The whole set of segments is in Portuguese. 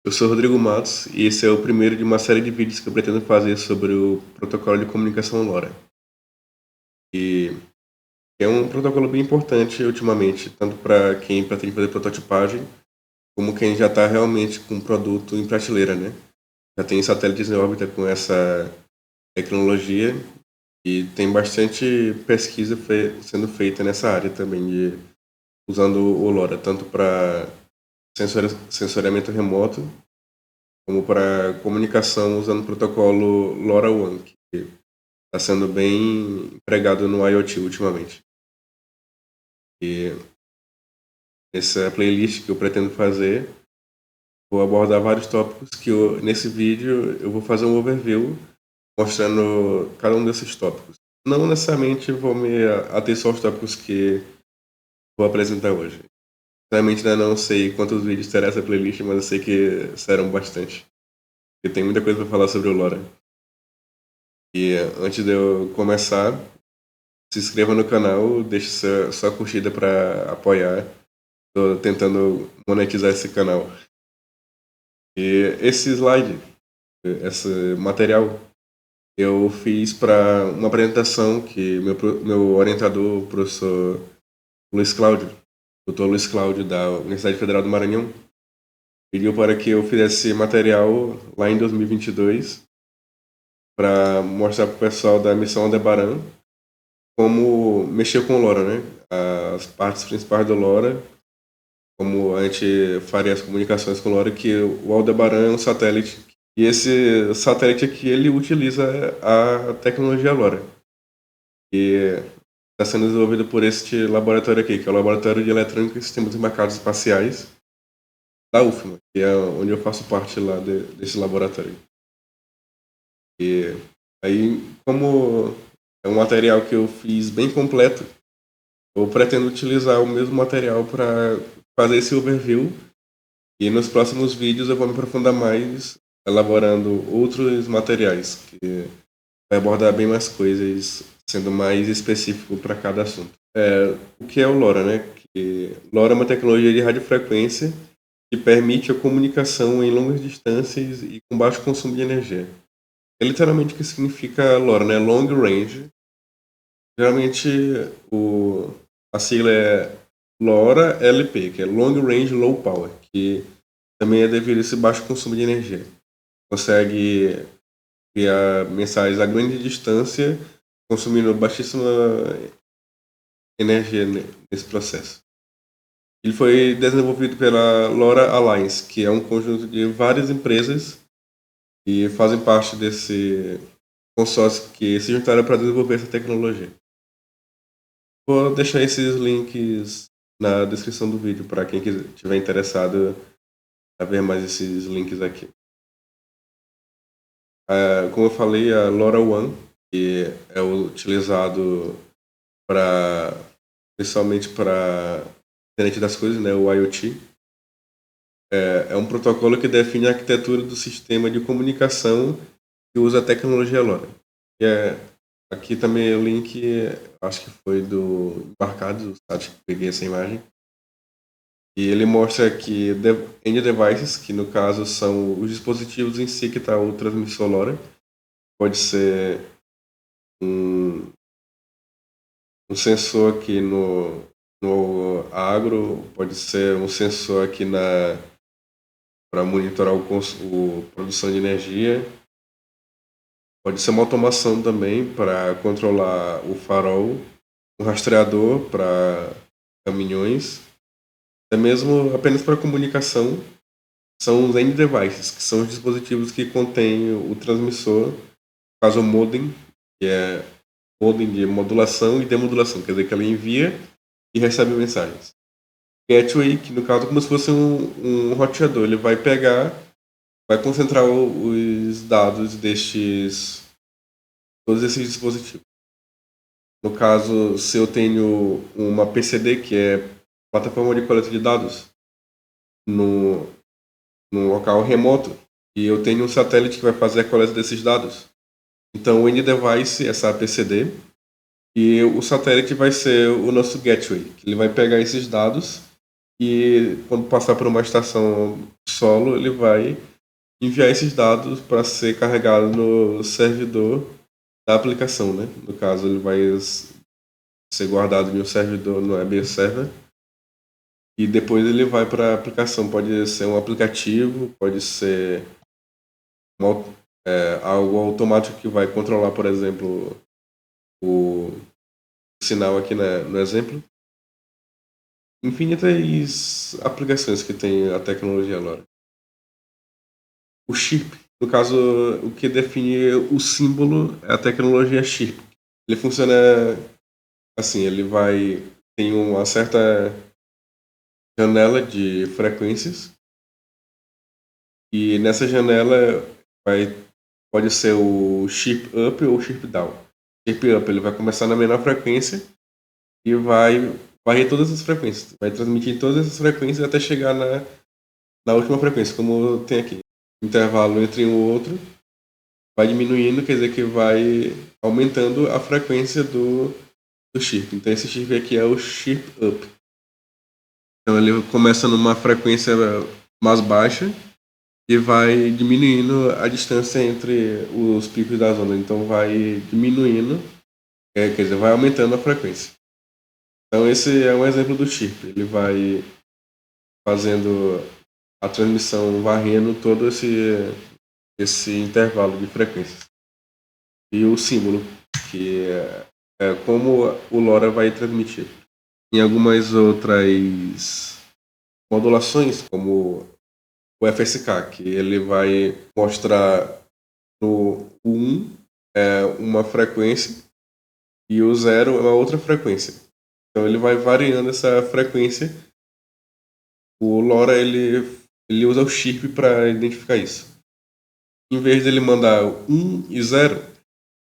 Eu sou Rodrigo Matos e esse é o primeiro de uma série de vídeos que eu pretendo fazer sobre o protocolo de comunicação LoRa. E é um protocolo bem importante ultimamente, tanto para quem pretende fazer prototipagem, como quem já está realmente com um produto em prateleira, né? Já tem satélites em órbita com essa tecnologia e tem bastante pesquisa sendo feita nessa área também, usando o LoRa, tanto para sensoriamento remoto, como para comunicação usando o protocolo LoRaWAN, que está sendo bem empregado no IoT ultimamente. E nessa playlist que eu pretendo fazer, vou abordar vários tópicos que nesse vídeo eu vou fazer um overview mostrando cada um desses tópicos. Não necessariamente vou me ater só aos tópicos que vou apresentar hoje. Realmente ainda não sei quantos vídeos terá essa playlist, mas eu sei que serão bastante. Porque tem muita coisa para falar sobre o LoRa. E antes de eu começar, se inscreva no canal, deixe sua curtida para apoiar. Estou tentando monetizar esse canal. E esse slide, esse material, eu fiz para uma apresentação que meu orientador, o professor Luiz Cláudio, doutor Luiz Cláudio, da Universidade Federal do Maranhão, pediu para que eu fizesse material lá em 2022 para mostrar para o pessoal da missão Aldebaran como mexer com o LoRa, né? As partes principais do LoRa, como a gente faria as comunicações com o LoRa, que o Aldebaran é um satélite. E esse satélite aqui, ele utiliza a tecnologia LoRa. E está sendo desenvolvido por este laboratório aqui, que é o Laboratório de Eletrônica e Sistemas Embarcados Espaciais da UFMA, que é onde eu faço parte lá desse laboratório. E aí, como é um material que eu fiz bem completo, eu pretendo utilizar o mesmo material para fazer esse overview. E nos próximos vídeos eu vou me aprofundar mais, elaborando outros materiais, que vai abordar bem mais coisas, sendo mais específico para cada assunto. O que é o LoRa, né? LoRa é uma tecnologia de radiofrequência que permite a comunicação em longas distâncias e com baixo consumo de energia. É literalmente o que significa LoRa, né? Long Range. Geralmente a sigla é LoRa-LP, que é Long Range Low Power, que também é devido a esse baixo consumo de energia. Consegue enviar mensagens a grande distância, consumindo baixíssima energia nesse processo. Ele foi desenvolvido pela LoRa Alliance, que é um conjunto de várias empresas que fazem parte desse consórcio que se juntaram para desenvolver essa tecnologia. Vou deixar esses links na descrição do vídeo para quem estiver interessado a ver mais esses links aqui. Como eu falei, a LoRaWAN, que é utilizado principalmente para internet das coisas, né, o IoT, é um protocolo que define a arquitetura do sistema de comunicação que usa a tecnologia LoRa. Aqui também o link, acho que foi do Embarcados, o site que peguei essa imagem. E ele mostra que end devices, que no caso são os dispositivos em si que está o transmissor LoRa, pode ser um sensor aqui no agro, pode ser um sensor aqui para monitorar a produção de energia, pode ser uma automação também para controlar o farol, um rastreador para caminhões, até mesmo apenas para comunicação. São os end devices, que são os dispositivos que contêm o transmissor, no caso o modem, que é modem de modulação e demodulação, quer dizer que ela envia e recebe mensagens. Gateway, que no caso é como se fosse um roteador, ele vai concentrar os dados todos esses dispositivos. No caso, se eu tenho uma PCD, que é plataforma de coleta de dados, no local remoto, e eu tenho um satélite que vai fazer a coleta desses dados. Então, o end device, essa PCD, e o satélite vai ser o nosso gateway, que ele vai pegar esses dados e quando passar por uma estação solo, ele vai enviar esses dados para ser carregado no servidor da aplicação, né? No caso, ele vai ser guardado em um servidor no web server e depois ele vai para a aplicação. Pode ser um aplicativo, pode ser algo automático que vai controlar, por exemplo, o sinal aqui no exemplo. Infinitas aplicações que tem a tecnologia LoRa. O chip, no caso, o que define o símbolo é a tecnologia chip. Ele funciona assim, tem uma certa janela de frequências e nessa janela pode ser o chip up ou o chip down. Chip up ele vai começar na menor frequência e vai varrer todas as frequências, vai transmitir todas essas frequências até chegar na última frequência, como tem aqui. O intervalo entre um e outro vai diminuindo, quer dizer que vai aumentando a frequência do chip. Então esse chip aqui é o chip up. Então ele começa numa frequência mais baixa e vai diminuindo a distância entre os picos da onda. Então vai diminuindo, quer dizer, vai aumentando a frequência. Então esse é um exemplo do chip. Ele vai fazendo a transmissão, varrendo todo esse intervalo de frequências. E o símbolo, que é como o LoRa vai transmitir. Em algumas outras modulações, como o FSK, que ele vai mostrar no 1 é uma frequência e o 0 é uma outra frequência. Então ele vai variando essa frequência. O LoRa ele usa o chip para identificar isso. Em vez de ele mandar 1 e 0,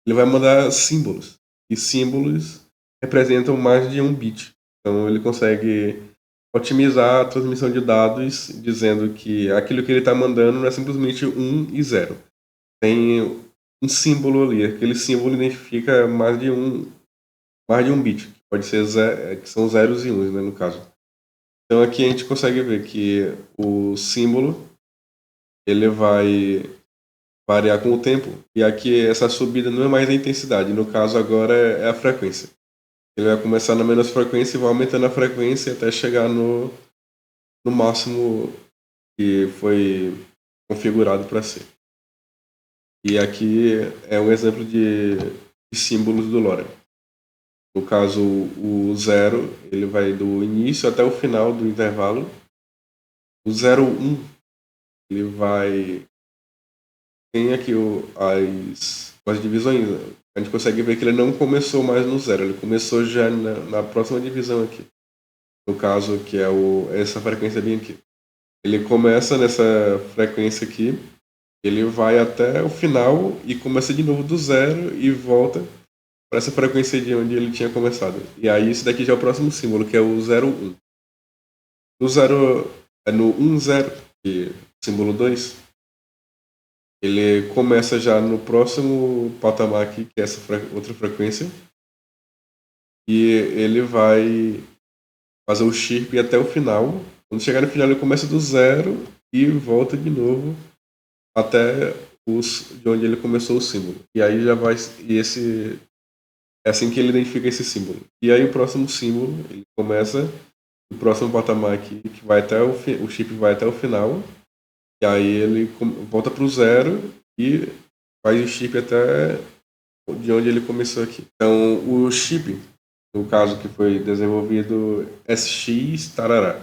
ele vai mandar símbolos. E símbolos representam mais de um bit. Então ele consegue otimizar a transmissão de dados, dizendo que aquilo que ele está mandando não é simplesmente 1 e 0. Tem um símbolo ali. Aquele símbolo identifica mais de um bit. Que pode ser que são zeros e uns, né, no caso. Então aqui a gente consegue ver que o símbolo ele vai variar com o tempo. E aqui essa subida não é mais a intensidade. No caso agora é a frequência. Ele vai começar na menor frequência e vai aumentando a frequência até chegar no máximo que foi configurado para ser. E aqui é um exemplo de símbolos do LoRa. No caso, o 0 ele vai do início até o final do intervalo. O 0, 1 ele vai... Tem aqui as divisões. A gente consegue ver que ele não começou mais no 0, ele começou já na próxima divisão aqui. No caso, que é essa frequência bem aqui. Ele começa nessa frequência aqui, ele vai até o final e começa de novo do 0 e volta para essa frequência de onde ele tinha começado. E aí esse daqui já é o próximo símbolo, que é o 0, 1. No 0, no 1, 0, que é o símbolo 2, ele começa já no próximo patamar aqui, que é essa outra frequência, e ele vai fazer o chirp até o final. Quando chegar no final, ele começa do 0 e volta de novo até de onde ele começou o símbolo. E aí já vai... É assim que ele identifica esse símbolo. E aí o próximo símbolo, ele começa o próximo patamar aqui, que vai até o chip vai até o final. E aí ele volta para o 0 e faz o chip até de onde ele começou aqui. Então o chip, no caso que foi desenvolvido SX tarará.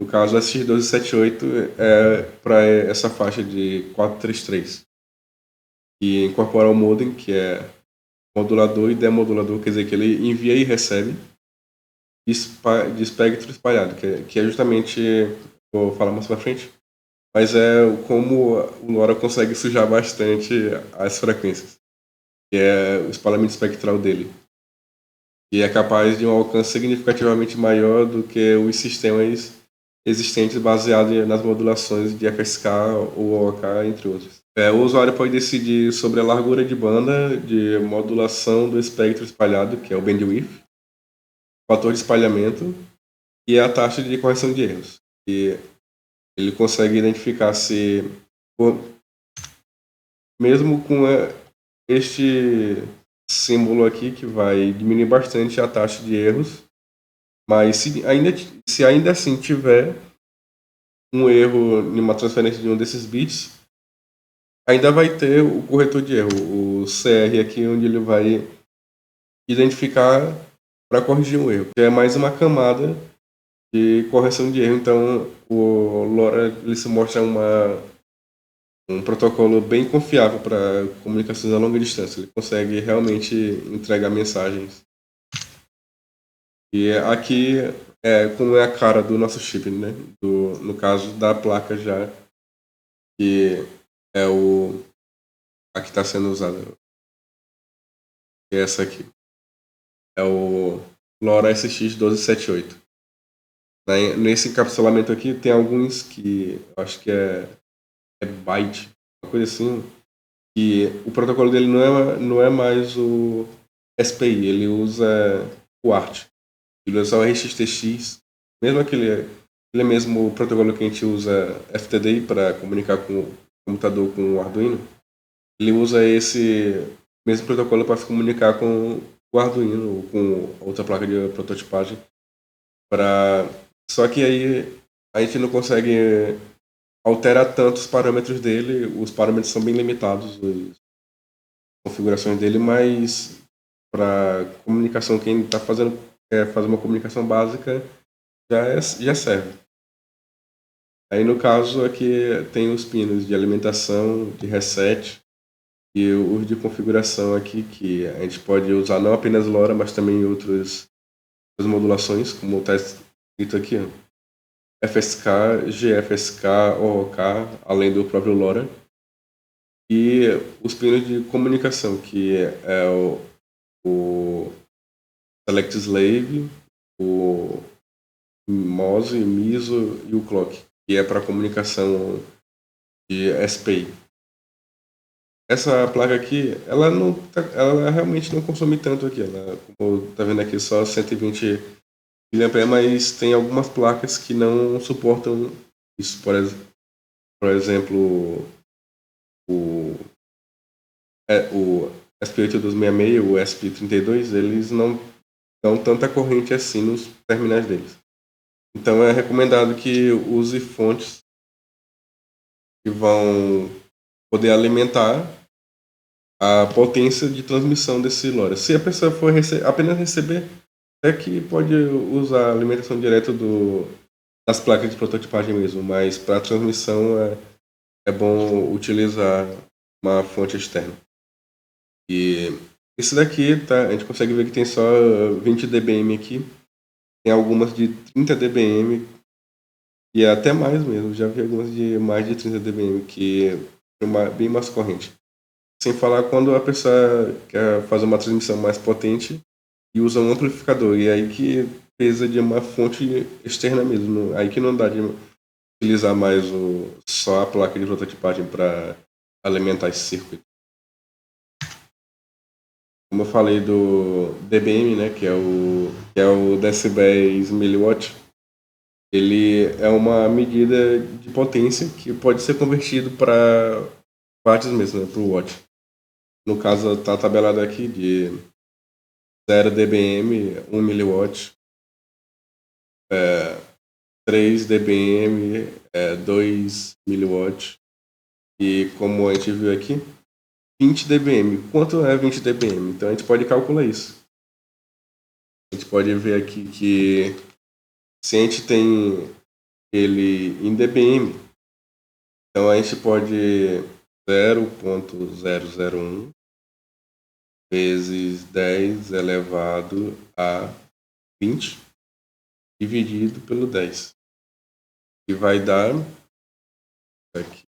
No caso SX1278 é para essa faixa de 433. E incorpora o modem, que é modulador e demodulador, quer dizer que ele envia e recebe de espectro espalhado, que é justamente, vou falar mais pra frente, mas é como o LoRa consegue sujar bastante as frequências, que é o espalhamento espectral dele, e é capaz de um alcance significativamente maior do que os sistemas existentes baseados nas modulações de FSK ou OOK, entre outros. O usuário pode decidir sobre a largura de banda de modulação do espectro espalhado, que é o bandwidth, fator de espalhamento, e a taxa de correção de erros. E ele consegue identificar se, mesmo com este símbolo aqui, que vai diminuir bastante a taxa de erros, mas se ainda assim tiver um erro em uma transferência de um desses bits, ainda vai ter o corretor de erro, o CR aqui, onde ele vai identificar para corrigir um erro, que é mais uma camada de correção de erro. Então, o LoRa ele se mostra um protocolo bem confiável para comunicações a longa distância. Ele consegue realmente entregar mensagens. E aqui é como é a cara do nosso chip, né? No caso da placa já, que é a que está sendo usada. Que é essa aqui. É o LoRa SX1278. Nesse encapsulamento aqui tem alguns que eu acho que é byte, uma coisa assim, que o protocolo dele não é mais o SPI, ele usa o ART. Ele usa o RxTX, mesmo aquele mesmo protocolo que a gente usa FTDI para comunicar com o computador com o Arduino, ele usa esse mesmo protocolo para se comunicar com o Arduino ou com outra placa de prototipagem. Só que aí a gente não consegue alterar tanto os parâmetros dele, os parâmetros são bem limitados, as configurações dele, mas para comunicação, quem está fazendo quer fazer uma comunicação básica, já serve. Aí no caso aqui tem os pinos de alimentação, de reset e os de configuração aqui, que a gente pode usar não apenas LoRa, mas também outras modulações, como está escrito aqui, ó. FSK, GFSK, OOK, além do próprio LoRa. E os pinos de comunicação, que é o Select Slave, o MOSE, MISO e o Clock, que é para comunicação de SPI. Essa placa aqui, ela realmente não consome tanto aqui. Ela, como tá vendo aqui, só 120 mAh, mas tem algumas placas que não suportam isso. Por exemplo, o SP8266, o SP32, eles não dão tanta corrente assim nos terminais deles. Então é recomendado que use fontes que vão poder alimentar a potência de transmissão desse LoRa. Se a pessoa for apenas receber, é que pode usar a alimentação direta das placas de prototipagem mesmo, mas para transmissão é bom utilizar uma fonte externa. E esse daqui, tá, a gente consegue ver que tem só 20 dBm aqui. Tem algumas de 30 dBm e até mais mesmo. Já vi algumas de mais de 30 dBm, que é bem mais corrente. Sem falar quando a pessoa quer fazer uma transmissão mais potente e usa um amplificador. E aí que precisa de uma fonte externa mesmo. Aí que não dá de utilizar mais só a placa de prototipagem para alimentar esse circuito. Como eu falei do dBm, né, que é o decibéis miliwatt, ele é uma medida de potência que pode ser convertido para watts mesmo, né, para o watt. No caso, está tabelado aqui de 0 dBm, 1 miliwatt, 3 dBm, 2 miliwatt, e como a gente viu aqui, 20 dBm. Quanto é 20 dBm? Então a gente pode calcular isso. A gente pode ver aqui que se a gente tem ele em dBm, então a gente pode 0,001 vezes 10 elevado a 20 dividido pelo 10. E vai dar aqui.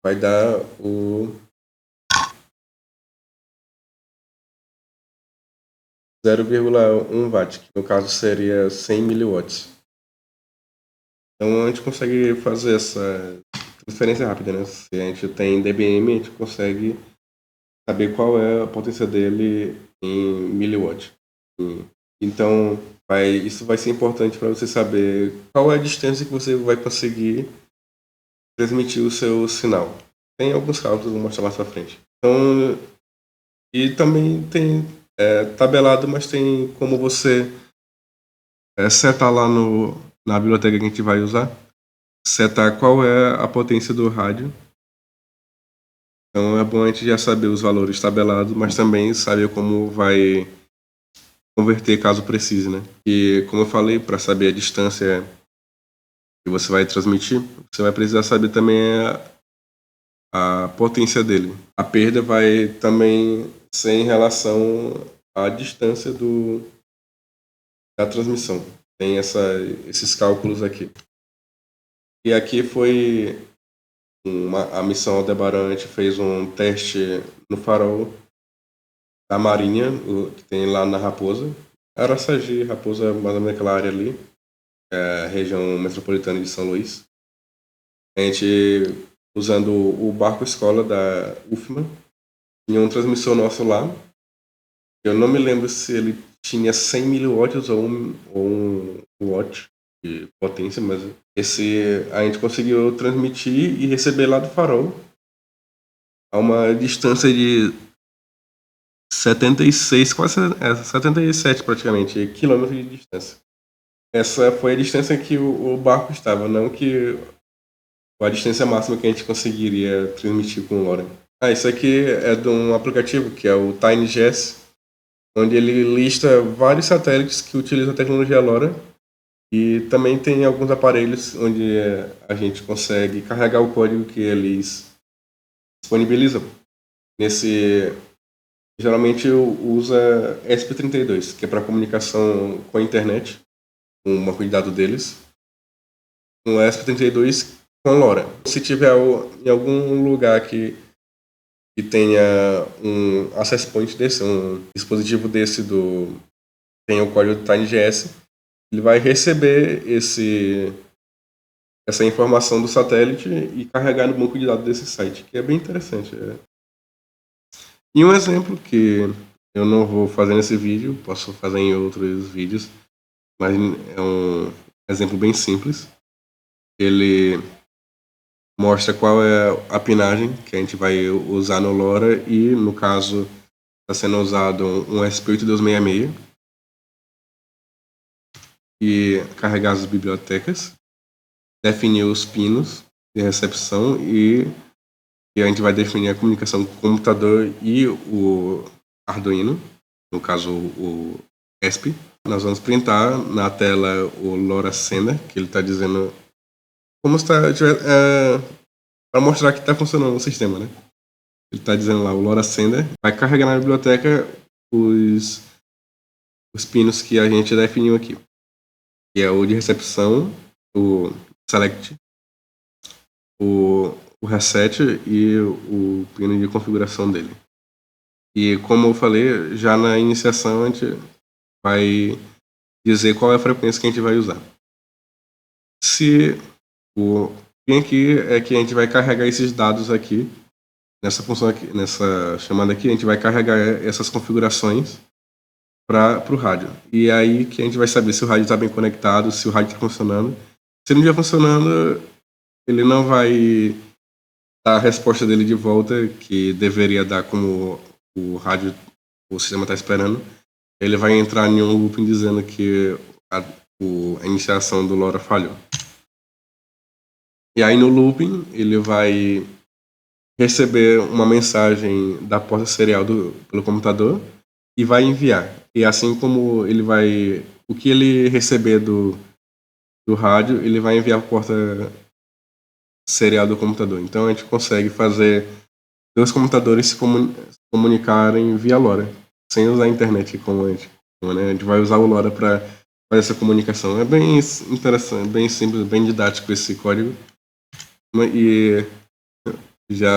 Vai dar o 0,1 watt, que no caso seria 100 miliwatts. Então a gente consegue fazer essa transferência rápida, né? Se a gente tem dBm, a gente consegue saber qual é a potência dele em miliwatt, em Então, isso vai ser importante para você saber qual é a distância que você vai conseguir transmitir o seu sinal. Tem alguns cálculos, vou mostrar mais para frente. Então, e também tem tabelado, mas tem como você setar lá na biblioteca que a gente vai usar, setar qual é a potência do rádio. Então é bom a gente já saber os valores tabelados, mas também saber como vai converter caso precise, né? E como eu falei, para saber a distância que você vai transmitir, você vai precisar saber também a potência dele. A perda vai também ser em relação à distância da transmissão. Tem esses cálculos aqui. E aqui foi a missão Aldebaran, a gente fez um teste no farol da Marinha, que tem lá na Raposa. Araçagi, Raposa, mais ou menos aquela área ali, a região metropolitana de São Luís. A gente, usando o barco escola da UFMA, tinha um transmissor nosso lá. Eu não me lembro se ele tinha 100 miliwatts ou 1 watt de potência, mas a gente conseguiu transmitir e receber lá do farol a uma distância de 76, quase 77 praticamente, quilômetros de distância. Essa foi a distância que o barco estava, não que a distância máxima que a gente conseguiria transmitir com o LoRa. Isso aqui é de um aplicativo que é o TinyGS, onde ele lista vários satélites que utilizam a tecnologia LoRa e também tem alguns aparelhos onde a gente consegue carregar o código que eles disponibilizam. Geralmente usa ESP32, que é para comunicação com a internet, com o banco de dados deles. Um ESP32 com LoRa. Se tiver em algum lugar que tenha um access point desse, um dispositivo desse tem o código do TinyGS, ele vai receber essa informação do satélite e carregar no banco de dados desse site, que é bem interessante. E um exemplo que eu não vou fazer nesse vídeo, posso fazer em outros vídeos, mas é um exemplo bem simples. Ele mostra qual é a pinagem que a gente vai usar no LoRa e, no caso, está sendo usado um SP8266 e carregar as bibliotecas, definir os pinos de recepção e a gente vai definir a comunicação com o computador e o Arduino, no caso o ESP. Nós vamos printar na tela o LoRa Sender, que ele está dizendo como está para mostrar que está funcionando o sistema, né? Ele está dizendo lá o LoRa Sender vai carregar na biblioteca os pinos que a gente definiu aqui, que é o de recepção, o select, o reset e o pino de configuração dele. E como eu falei, já na iniciação a gente vai dizer qual é a frequência que a gente vai usar. Se o pin aqui é que a gente vai carregar esses dados aqui, nessa função aqui, nessa chamada aqui, a gente vai carregar essas configurações para o rádio. E aí que a gente vai saber se o rádio está bem conectado, se o rádio está funcionando. Se não estiver funcionando, ele não vai dar a resposta dele de volta, que deveria dar como o sistema está esperando. Ele vai entrar em um looping dizendo que a iniciação do LoRa falhou. E aí no looping ele vai receber uma mensagem da porta serial pelo computador e vai enviar. E assim como o que ele receber do rádio, ele vai enviar a porta serial do computador. Então a gente consegue fazer dois computadores se comunicarem via LoRa, sem usar a internet como a gente vai usar o LoRa para fazer essa comunicação. É bem interessante, bem simples, bem didático esse código. E já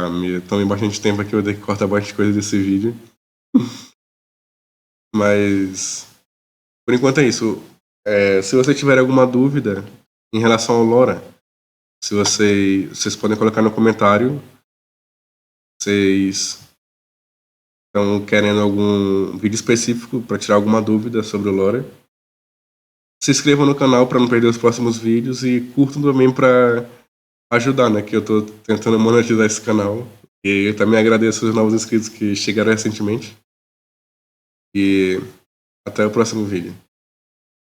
me tomei bastante tempo aqui, eu vou ter que cortar bastante coisa desse vídeo. Mas por enquanto é isso. Se você tiver alguma dúvida em relação ao LoRa, vocês podem colocar no comentário. Vocês estão querendo algum vídeo específico para tirar alguma dúvida sobre o Lore, se inscrevam no canal para não perder os próximos vídeos e curtam também para ajudar, né? Que eu tô tentando monetizar esse canal. E eu também agradeço os novos inscritos que chegaram recentemente. E até o próximo vídeo.